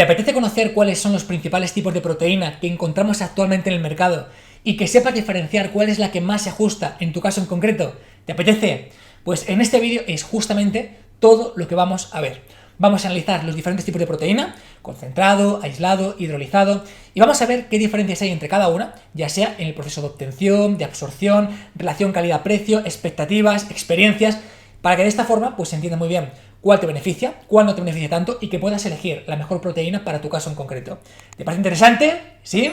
¿Te apetece conocer cuáles son los principales tipos de proteína que encontramos actualmente en el mercado y que sepas diferenciar cuál es la que más se ajusta en tu caso en concreto? ¿Te apetece? Pues en este vídeo es justamente todo lo que vamos a ver. Vamos a analizar los diferentes tipos de proteína, concentrado, aislado, hidrolizado, y vamos a ver qué diferencias hay entre cada una, ya sea en el proceso de obtención, de absorción, relación calidad-precio, expectativas, experiencias, para que de esta forma pues se entienda muy bien cuál te beneficia, cuál no te beneficia tanto y que puedas elegir la mejor proteína para tu caso en concreto. ¿Te parece interesante? ¿Sí?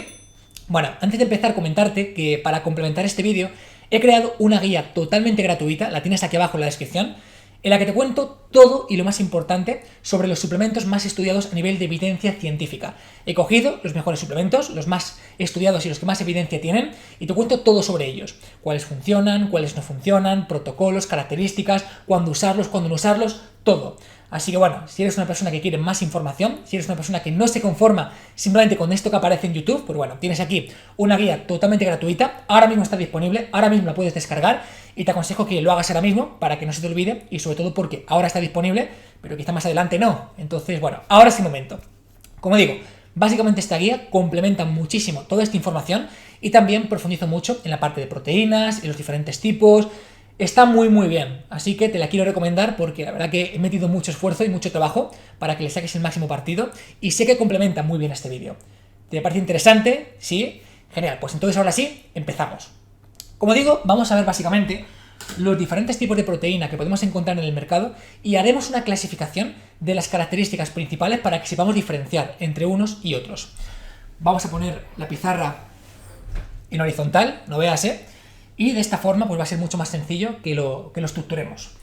Bueno, antes de empezar, comentarte que para complementar este vídeo he creado una guía totalmente gratuita, la tienes aquí abajo en la descripción, en la que te cuento todo y lo más importante sobre los suplementos más estudiados a nivel de evidencia científica. He cogido los mejores suplementos, los más estudiados y los que más evidencia tienen, y te cuento todo sobre ellos. Cuáles funcionan, cuáles no funcionan, protocolos, características, cuándo usarlos, cuándo no usarlos, todo. Así que bueno, si eres una persona que quiere más información, si eres una persona que no se conforma simplemente con esto que aparece en YouTube, pues bueno, tienes aquí una guía totalmente gratuita, ahora mismo está disponible, ahora mismo la puedes descargar y te aconsejo que lo hagas ahora mismo para que no se te olvide y sobre todo porque ahora está disponible, pero quizá más adelante no. Entonces, bueno, ahora es el momento. Como digo, básicamente esta guía complementa muchísimo toda esta información y también profundizo mucho en la parte de proteínas, en los diferentes tipos. Está muy bien, así que te la quiero recomendar porque la verdad que he metido mucho esfuerzo y mucho trabajo para que le saques el máximo partido y sé que complementa muy bien este vídeo. ¿Te parece interesante? ¿Sí? Genial, pues entonces ahora sí, empezamos. Como digo, vamos a ver básicamente los diferentes tipos de proteína que podemos encontrar en el mercado y haremos una clasificación de las características principales para que sepamos diferenciar entre unos y otros. Vamos a poner la pizarra en horizontal, no veas, y de esta forma pues va a ser mucho más sencillo que lo estructuremos.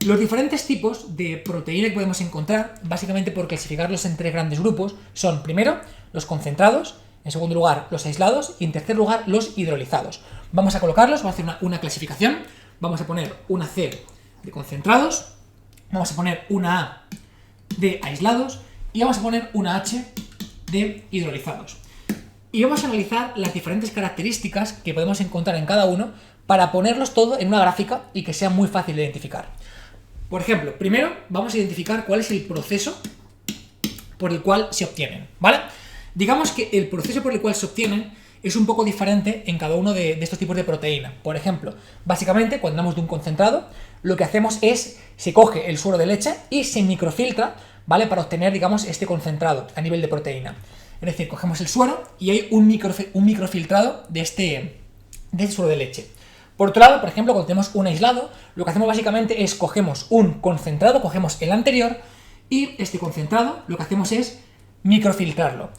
Los diferentes tipos de proteína que podemos encontrar, básicamente por clasificarlos en tres grandes grupos, son primero los concentrados, en segundo lugar los aislados y en tercer lugar los hidrolizados. Vamos a colocarlos, vamos a hacer una clasificación, vamos a poner una C de concentrados, vamos a poner una A de aislados y vamos a poner una H de hidrolizados. Y vamos a analizar las diferentes características que podemos encontrar en cada uno para ponerlos todo en una gráfica y que sea muy fácil de identificar. Por ejemplo, primero vamos a identificar cuál es el proceso por el cual se obtienen, ¿vale? Digamos que el proceso por el cual se obtienen es un poco diferente en cada uno de estos tipos de proteína. Por ejemplo, básicamente cuando hablamos de un concentrado, lo que hacemos es, se coge el suero de leche y se microfiltra, ¿vale? Para obtener, digamos, este concentrado a nivel de proteína. Es decir, cogemos el suero y hay un microfiltrado de este suero de leche. Por otro lado, por ejemplo, cuando tenemos un aislado, lo que hacemos básicamente es cogemos un concentrado, cogemos el anterior y este concentrado lo que hacemos es microfiltrarlo.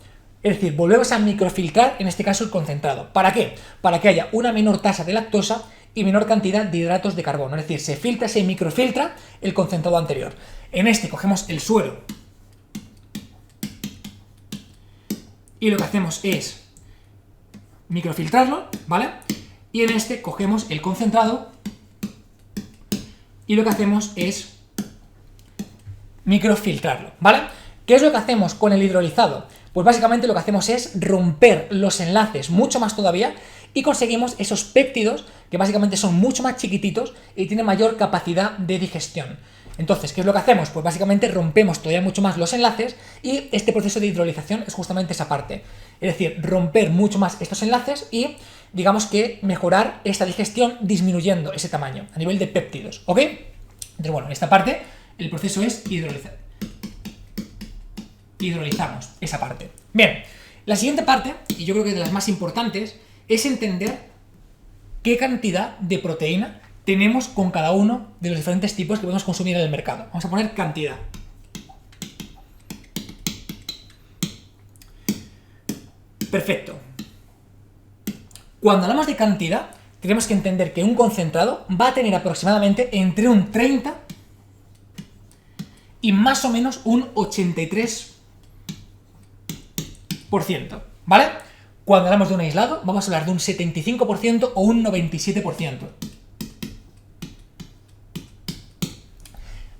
Es decir, volvemos a microfiltrar, en este caso, el concentrado. ¿Para qué? Para que haya una menor tasa de lactosa y menor cantidad de hidratos de carbono. Es decir, se filtra, se microfiltra el concentrado anterior. En este cogemos el suero y lo que hacemos es microfiltrarlo, ¿vale? Y en este cogemos el concentrado y lo que hacemos es microfiltrarlo, ¿vale? ¿Qué es lo que hacemos con el hidrolizado? Pues básicamente lo que hacemos es romper los enlaces mucho más todavía y conseguimos esos péptidos que básicamente son mucho más chiquititos y tienen mayor capacidad de digestión. Entonces, ¿qué es lo que hacemos? Pues básicamente rompemos todavía mucho más los enlaces y este proceso de hidrolización es justamente esa parte. Es decir, romper mucho más estos enlaces y, digamos que, mejorar esta digestión disminuyendo ese tamaño a nivel de péptidos, ¿ok? Entonces, bueno, en esta parte el proceso es hidrolizar. Hidrolizamos esa parte. Bien, la siguiente parte, y yo creo que de las más importantes, es entender qué cantidad de proteína tenemos con cada uno de los diferentes tipos que podemos consumir en el mercado. Vamos a poner cantidad. Perfecto. Cuando hablamos de cantidad, tenemos que entender que un concentrado va a tener aproximadamente entre un 30 y más o menos un 83%, ¿vale? Cuando hablamos de un aislado, vamos a hablar de un 75% o un 97%.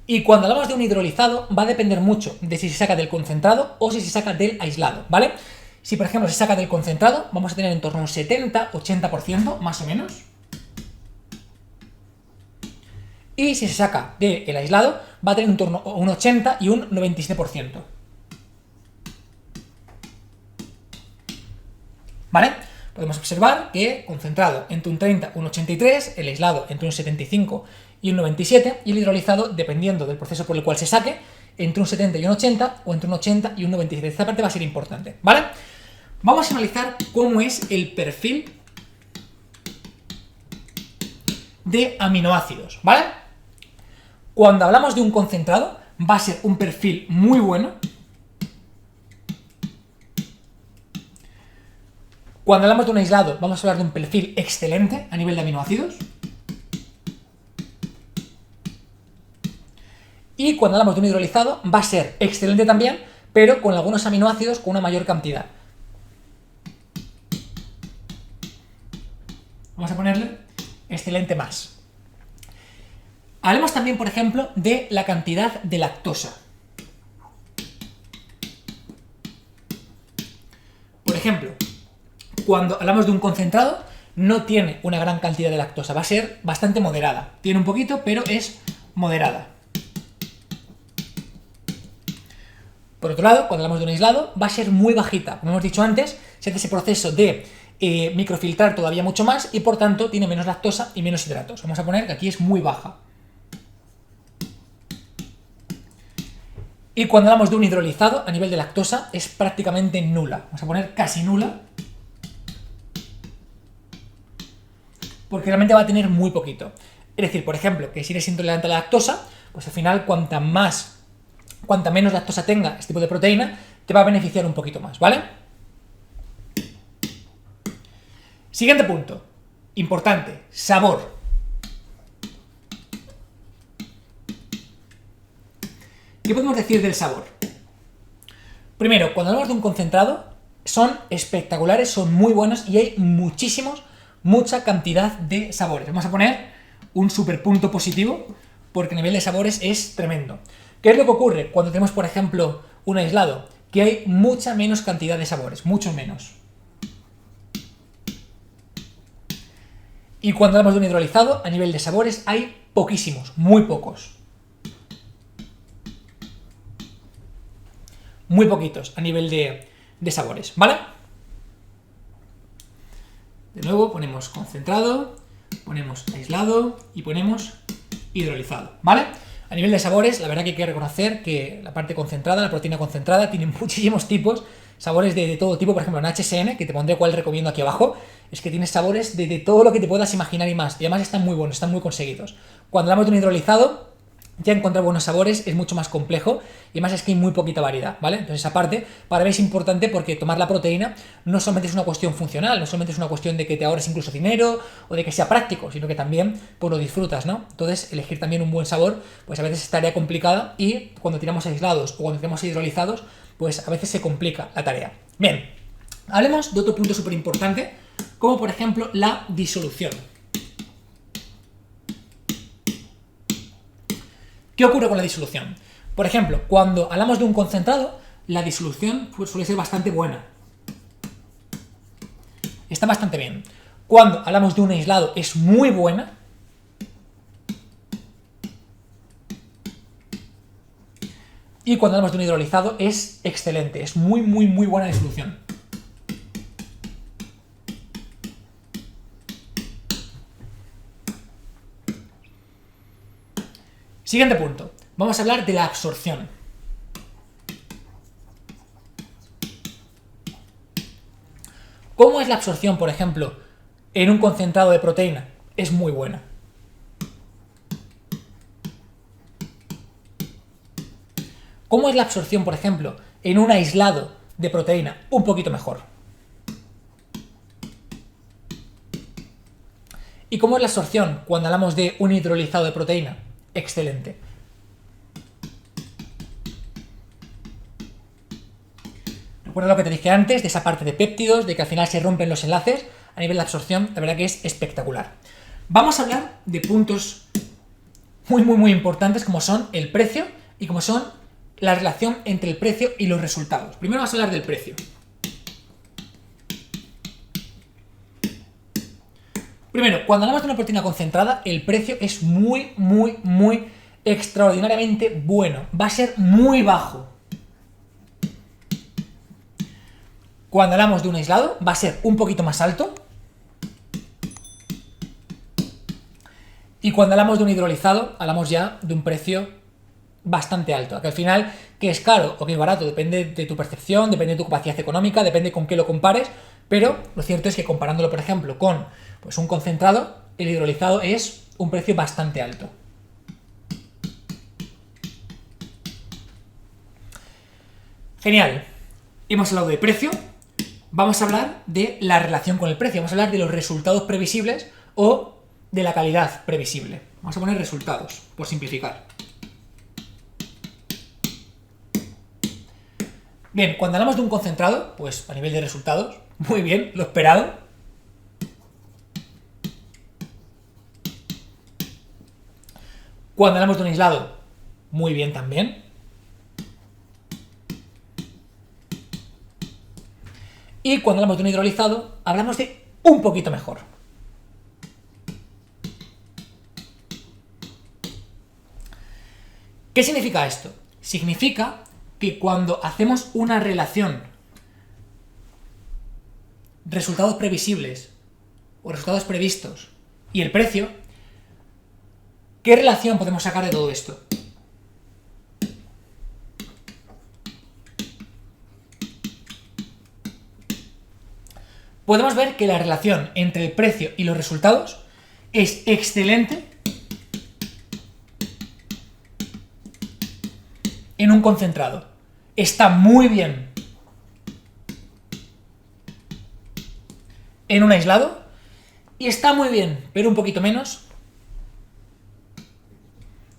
Y cuando hablamos de un hidrolizado, va a depender mucho de si se saca del concentrado o si se saca del aislado, ¿vale? Si, por ejemplo, se saca del concentrado, vamos a tener en torno a un 70-80%, más o menos. Y si se saca del aislado, va a tener en torno a un 80 y un 97%. ¿vale? Podemos observar que concentrado entre un 30 y un 83, el aislado entre un 75 y un 97, y el hidrolizado, dependiendo del proceso por el cual se saque, entre un 70 y un 80, o entre un 80 y un 97. Esta parte va a ser importante, ¿vale? Vamos a analizar cómo es el perfil de aminoácidos, ¿vale? Cuando hablamos de un concentrado, va a ser un perfil muy bueno. Cuando hablamos de un aislado, vamos a hablar de un perfil excelente a nivel de aminoácidos. Y cuando hablamos de un hidrolizado, va a ser excelente también, pero con algunos aminoácidos con una mayor cantidad. Vamos a ponerle excelente más. Hablemos también, por ejemplo, de la cantidad de lactosa. Por ejemplo, cuando hablamos de un concentrado, no tiene una gran cantidad de lactosa, va a ser bastante moderada. Tiene un poquito, pero es moderada. Por otro lado, cuando hablamos de un aislado, va a ser muy bajita. Como hemos dicho antes, se hace ese proceso de microfiltrar todavía mucho más y por tanto tiene menos lactosa y menos hidratos. Vamos a poner que aquí es muy baja. Y cuando hablamos de un hidrolizado, a nivel de lactosa, es prácticamente nula. Vamos a poner casi nula, porque realmente va a tener muy poquito. Es decir, por ejemplo, que si eres intolerante a la lactosa, pues al final cuanta menos lactosa tenga este tipo de proteína, te va a beneficiar un poquito más, ¿vale? Siguiente punto, importante, sabor. ¿Qué podemos decir del sabor? Primero, cuando hablamos de un concentrado, son espectaculares, son muy buenos y hay mucha cantidad de sabores. Vamos a poner un super punto positivo porque a nivel de sabores es tremendo. ¿Qué es lo que ocurre cuando tenemos, por ejemplo, un aislado? Que hay mucha menos cantidad de sabores, mucho menos. Y cuando hablamos de un hidrolizado, a nivel de sabores hay poquísimos, muy pocos. Muy poquitos a nivel de sabores, ¿vale? De nuevo ponemos concentrado, ponemos aislado y ponemos hidrolizado, ¿vale? A nivel de sabores, la verdad que hay que reconocer que la parte concentrada, la proteína concentrada, tiene muchísimos tipos, sabores de todo tipo. Por ejemplo, en HSN, que te pondré cuál recomiendo aquí abajo, es que tiene sabores de todo lo que te puedas imaginar y más. Y además están muy buenos, están muy conseguidos. Cuando hablamos de un hidrolizado, ya encontrar buenos sabores es mucho más complejo y además es que hay muy poquita variedad, ¿vale? Entonces esa parte para mí es importante porque tomar la proteína no solamente es una cuestión funcional, no solamente es una cuestión de que te ahorres incluso dinero o de que sea práctico, sino que también pues lo disfrutas, ¿no? Entonces elegir también un buen sabor pues a veces es tarea complicada y cuando tiramos aislados o cuando tiramos hidrolizados pues a veces se complica la tarea. Bien, hablemos de otro punto súper importante como por ejemplo la disolución. ¿Qué ocurre con la disolución? Por ejemplo, cuando hablamos de un concentrado, la disolución suele ser bastante buena. Está bastante bien. Cuando hablamos de un aislado, es muy buena. Y cuando hablamos de un hidrolizado, es excelente. Es muy buena disolución. Siguiente punto. Vamos a hablar de la absorción. ¿Cómo es la absorción, por ejemplo, en un concentrado de proteína? Es muy buena. ¿Cómo es la absorción, por ejemplo, en un aislado de proteína? Un poquito mejor. ¿Y cómo es la absorción cuando hablamos de un hidrolizado de proteína? Excelente. Recuerda lo que te dije antes de esa parte de péptidos, de que al final se rompen los enlaces. A nivel de absorción, la verdad que es espectacular. Vamos a hablar de puntos muy importantes como son el precio y como son la relación entre el precio y los resultados. Primero vamos a hablar del precio. Primero, cuando hablamos de una proteína concentrada, el precio es muy extraordinariamente bueno. Va a ser muy bajo. cuando hablamos de un aislado va a ser un poquito más alto. Y cuando hablamos de un hidrolizado, hablamos ya de un precio bastante alto. Que al final, que es caro o que es barato, depende de tu percepción, depende de tu capacidad económica, depende con qué lo compares, pero lo cierto es que comparándolo, por ejemplo, con pues, un concentrado, el hidrolizado es un precio bastante alto. Genial. Hemos hablado de precio. Vamos a hablar de la relación con el precio. Vamos a hablar de los resultados previsibles o de la calidad previsible. Vamos a poner resultados, por simplificar. Bien, cuando hablamos de un concentrado, pues a nivel de resultados, muy bien, lo esperado. Cuando hablamos de un aislado, muy bien también. Y cuando hablamos de un hidrolizado, hablamos de un poquito mejor. ¿Qué significa esto? Significa que cuando hacemos una relación resultados previsibles o resultados previstos y el precio, ¿qué relación podemos sacar de todo esto? Podemos ver que la relación entre el precio y los resultados es excelente en un concentrado. Está muy bien en un aislado y está muy bien, pero un poquito menos,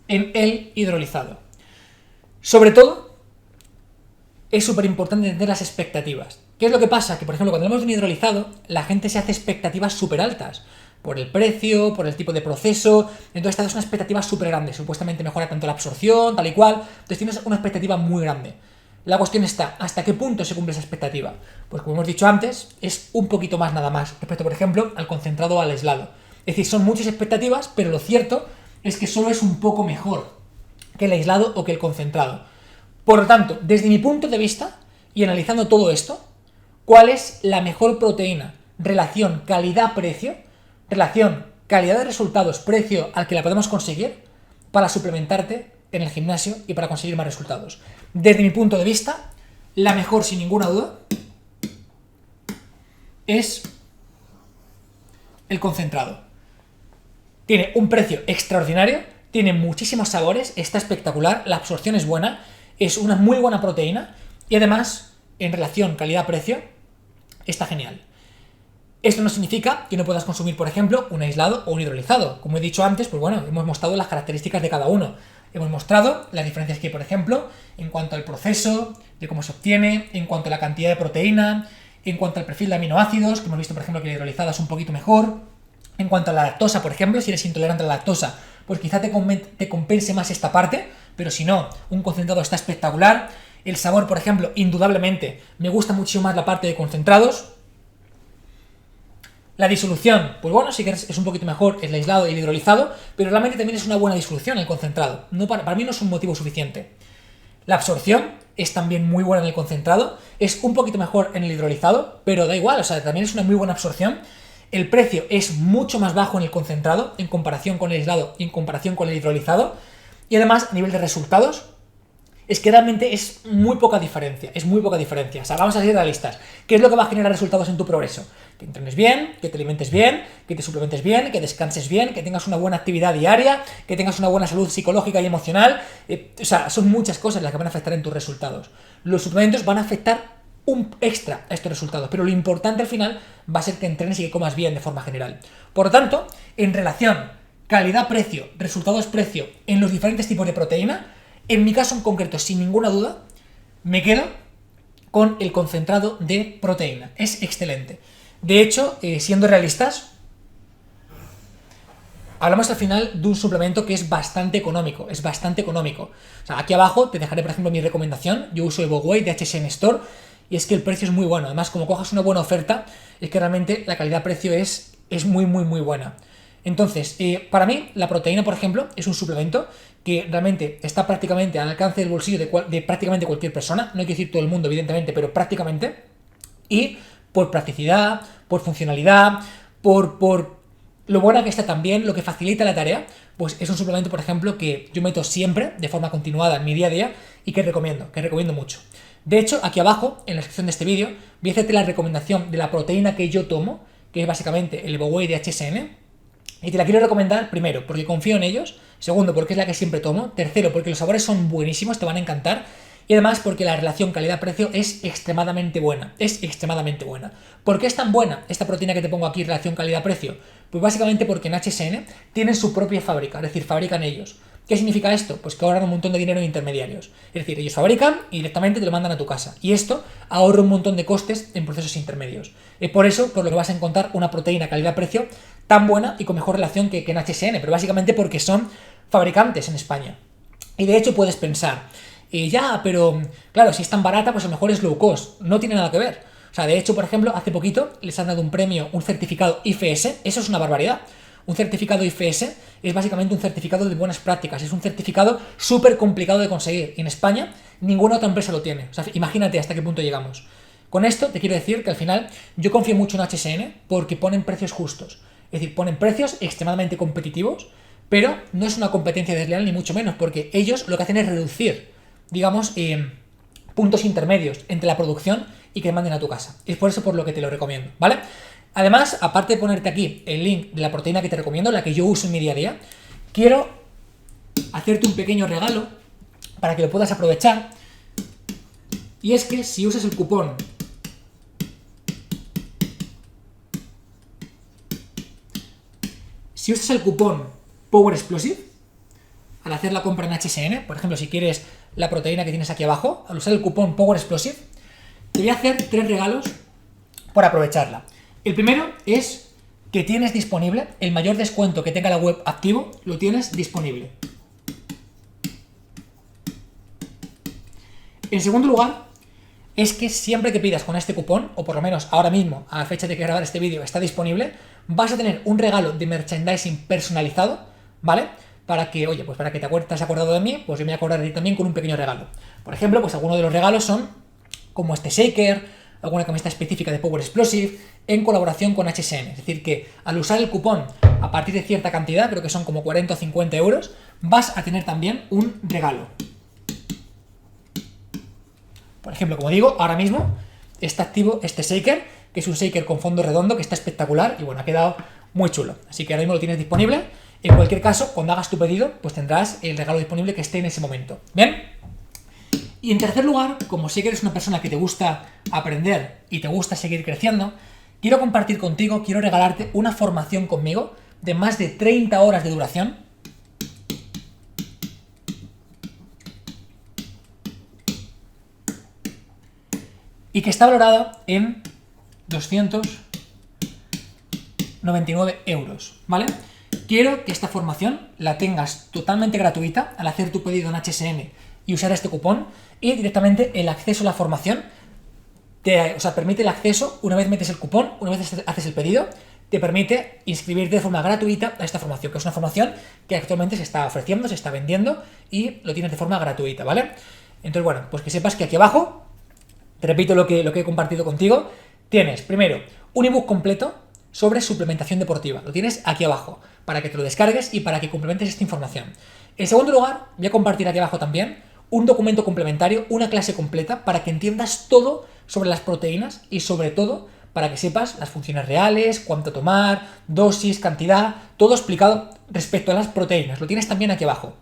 en el hidrolizado. Sobre todo, es súper importante entender las expectativas. ¿Qué es lo que pasa? Que, por ejemplo, cuando hablamos de un hidrolizado, la gente se hace expectativas súper altas. Por el precio, por el tipo de proceso. Entonces te das una expectativa súper grande. Supuestamente mejora tanto la absorción, tal y cual. Entonces tienes una expectativa muy grande. La cuestión está, ¿hasta qué punto se cumple esa expectativa? Pues como hemos dicho antes, es un poquito más nada más. Respecto, por ejemplo, al concentrado o al aislado. Es decir, son muchas expectativas, pero lo cierto es que solo es un poco mejor que el aislado o que el concentrado. Por lo tanto, desde mi punto de vista, y analizando todo esto, ¿cuál es la mejor proteína? Relación calidad-precio, relación calidad de resultados, precio al que la podemos conseguir para suplementarte en el gimnasio y para conseguir más resultados. Desde mi punto de vista, la mejor, sin ninguna duda, es el concentrado. Tiene un precio extraordinario, tiene muchísimos sabores, está espectacular, la absorción es buena, es una muy buena proteína y además, en relación calidad-precio, está genial. Esto no significa que no puedas consumir, por ejemplo, un aislado o un hidrolizado. Como he dicho antes, pues bueno, hemos mostrado las características de cada uno. Hemos mostrado las diferencias que hay, por ejemplo, en cuanto al proceso, de cómo se obtiene, en cuanto a la cantidad de proteína, en cuanto al perfil de aminoácidos, que hemos visto, por ejemplo, que la hidrolizada es un poquito mejor. En cuanto a la lactosa, por ejemplo, si eres intolerante a la lactosa, pues quizá te compense más esta parte, pero si no, un concentrado está espectacular. El sabor, por ejemplo, indudablemente, me gusta mucho más la parte de concentrados. La disolución, pues bueno, sí que es un poquito mejor el aislado y el hidrolizado, pero realmente también es una buena disolución el concentrado. No, para mí no es un motivo suficiente. La absorción es también muy buena en el concentrado, es un poquito mejor en el hidrolizado, pero da igual, o sea, también es una muy buena absorción. El precio es mucho más bajo en el concentrado en comparación con el aislado y en comparación con el hidrolizado. Y además, a nivel de resultados, es que realmente es muy poca diferencia, O sea, vamos a ser realistas. ¿Qué es lo que va a generar resultados en tu progreso? Que entrenes bien, que te alimentes bien, que te suplementes bien, que descanses bien, que tengas una buena actividad diaria, que tengas una buena salud psicológica y emocional. O sea, son muchas cosas las que van a afectar en tus resultados. Los suplementos van a afectar un extra a estos resultados, pero lo importante al final va a ser que entrenes y que comas bien de forma general. Por lo tanto, en relación calidad-precio, resultados-precio en los diferentes tipos de proteína, en mi caso en concreto, sin ninguna duda, me quedo con el concentrado de proteína. Es excelente. De hecho, siendo realistas, hablamos al final de un suplemento que es bastante económico. O sea, aquí abajo te dejaré, por ejemplo, mi recomendación. Yo uso EvoWhey de HSN Store y es que el precio es muy bueno. Además, como cojas una buena oferta, es que realmente la calidad-precio es muy buena. Entonces, para mí, la proteína, por ejemplo, es un suplemento que realmente está prácticamente al alcance del bolsillo de prácticamente cualquier persona. No hay que decir todo el mundo, evidentemente, pero prácticamente. y por practicidad, por funcionalidad, por lo buena que está también, lo que facilita la tarea, pues es un suplemento, por ejemplo, que yo meto siempre de forma continuada en mi día a día y que recomiendo mucho. De hecho, aquí abajo, en la descripción de este vídeo, voy a hacerte la recomendación de la proteína que yo tomo, que es básicamente el EvoWhey de HSN, y te la quiero recomendar, primero, porque confío en ellos, segundo, porque es la que siempre tomo, tercero, porque los sabores son buenísimos, te van a encantar, y además porque la relación calidad-precio es extremadamente buena, ¿Por qué es tan buena esta proteína que te pongo aquí, relación calidad-precio? Pues básicamente porque en HSN tienen su propia fábrica, es decir, fabrican ellos. ¿Qué significa esto? Pues que ahorran un montón de dinero en intermediarios. Es decir, ellos fabrican y directamente te lo mandan a tu casa. Y esto ahorra un montón de costes en procesos intermedios. Es por eso por lo que vas a encontrar una proteína calidad-precio tan buena y con mejor relación que en HSN, pero básicamente porque son fabricantes en España. Y de hecho puedes pensar, pero claro, si es tan barata, pues a lo mejor es low cost. No tiene nada que ver. O sea, de hecho, por ejemplo, hace poquito les han dado un premio, un certificado IFS, eso es una barbaridad. Un certificado IFS es básicamente un certificado de buenas prácticas, es un certificado súper complicado de conseguir. Y en España ninguna otra empresa lo tiene. O sea, imagínate hasta qué punto llegamos. Con esto te quiero decir que al final yo confío mucho en HSN porque ponen precios justos. Es decir, ponen precios extremadamente competitivos, pero no es una competencia desleal ni mucho menos, porque ellos lo que hacen es reducir, digamos, puntos intermedios entre la producción y que manden a tu casa. Es por eso por lo que te lo recomiendo, ¿vale? Además, aparte de ponerte aquí el link de la proteína que te recomiendo, la que yo uso en mi día a día, quiero hacerte un pequeño regalo para que lo puedas aprovechar. Y es que si usas el cupón Power Explosive, al hacer la compra en HSN, por ejemplo, si quieres la proteína que tienes aquí abajo, al usar el cupón Power Explosive, te voy a hacer 3 regalos por aprovecharla. El primero es que tienes disponible el mayor descuento que tenga la web activo, lo tienes disponible. En segundo lugar, es que siempre que pidas con este cupón, o por lo menos ahora mismo, a la fecha de que grabar este vídeo está disponible, vas a tener un regalo de merchandising personalizado, ¿vale? Para que, oye, pues para que te has acordado de mí, pues yo me voy a acordar de ti también con un pequeño regalo. Por ejemplo, pues algunos de los regalos son como este shaker, alguna camiseta específica de Power Explosive, en colaboración con HSN. Es decir, que al usar el cupón a partir de cierta cantidad, creo que son como 40 o 50 euros, vas a tener también un regalo. Por ejemplo, como digo, ahora mismo está activo este shaker, que es un shaker con fondo redondo, que está espectacular y bueno, ha quedado muy chulo. Así que ahora mismo lo tienes disponible. En cualquier caso, cuando hagas tu pedido, pues tendrás el regalo disponible que esté en ese momento. ¿Bien? Y en tercer lugar, como sé que eres una persona que te gusta aprender y te gusta seguir creciendo, quiero compartir contigo, quiero regalarte una formación conmigo de más de 30 horas de duración. Y que está valorada en 299 euros, ¿vale? Quiero que esta formación la tengas totalmente gratuita al hacer tu pedido en HSN y usar este cupón, y directamente el acceso a la formación permite el acceso una vez metes el cupón, una vez haces el pedido, te permite inscribirte de forma gratuita a esta formación, que es una formación que actualmente se está ofreciendo, se está vendiendo y lo tienes de forma gratuita, ¿vale? Entonces, bueno, pues que sepas que aquí abajo, te repito lo que he compartido contigo, tienes primero un ebook completo sobre suplementación deportiva, lo tienes aquí abajo, para que te lo descargues y para que complementes esta información. En segundo lugar, voy a compartir aquí abajo también un documento complementario, una clase completa, para que entiendas todo sobre las proteínas y sobre todo para que sepas las funciones reales, cuánto tomar, dosis, cantidad, todo explicado respecto a las proteínas. Lo tienes también aquí abajo.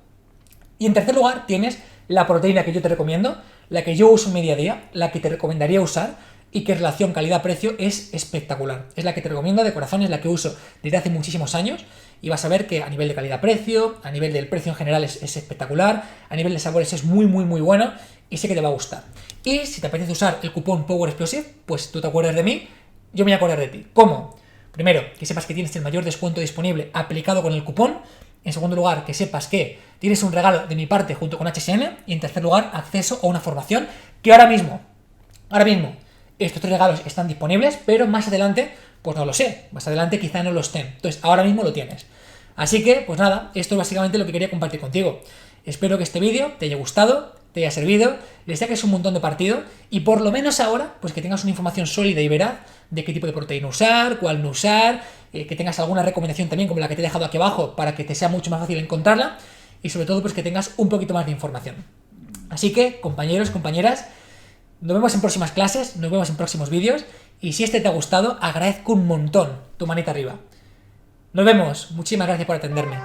Y en tercer lugar tienes la proteína que yo te recomiendo, la que yo uso en mi día a día, la que te recomendaría usar y que en relación calidad-precio es espectacular. Es la que te recomiendo de corazón, es la que uso desde hace muchísimos años y vas a ver que a nivel de calidad-precio, a nivel del precio en general es espectacular, a nivel de sabores es muy bueno y sé que te va a gustar. Y si te apetece usar el cupón Power Explosive, pues tú te acuerdas de mí, yo me voy a acordar de ti. ¿Cómo? Primero, que sepas que tienes el mayor descuento disponible aplicado con el cupón. En segundo lugar, que sepas que tienes un regalo de mi parte junto con HSN. Y en tercer lugar, acceso a una formación que ahora mismo, estos 3 regalos están disponibles, pero más adelante, pues no lo sé. Más adelante quizá no lo estén. Entonces, ahora mismo lo tienes. Así que, pues nada, esto es básicamente lo que quería compartir contigo. Espero que este vídeo te haya gustado. te haya servido, le saques un montón de partido y por lo menos ahora, pues que tengas una información sólida y veraz de qué tipo de proteína usar, cuál no usar, que tengas alguna recomendación también como la que te he dejado aquí abajo para que te sea mucho más fácil encontrarla y sobre todo pues que tengas un poquito más de información. Así que, compañeros, compañeras, nos vemos en próximas clases, nos vemos en próximos vídeos y si este te ha gustado, agradezco un montón tu manita arriba. Nos vemos, muchísimas gracias por atenderme.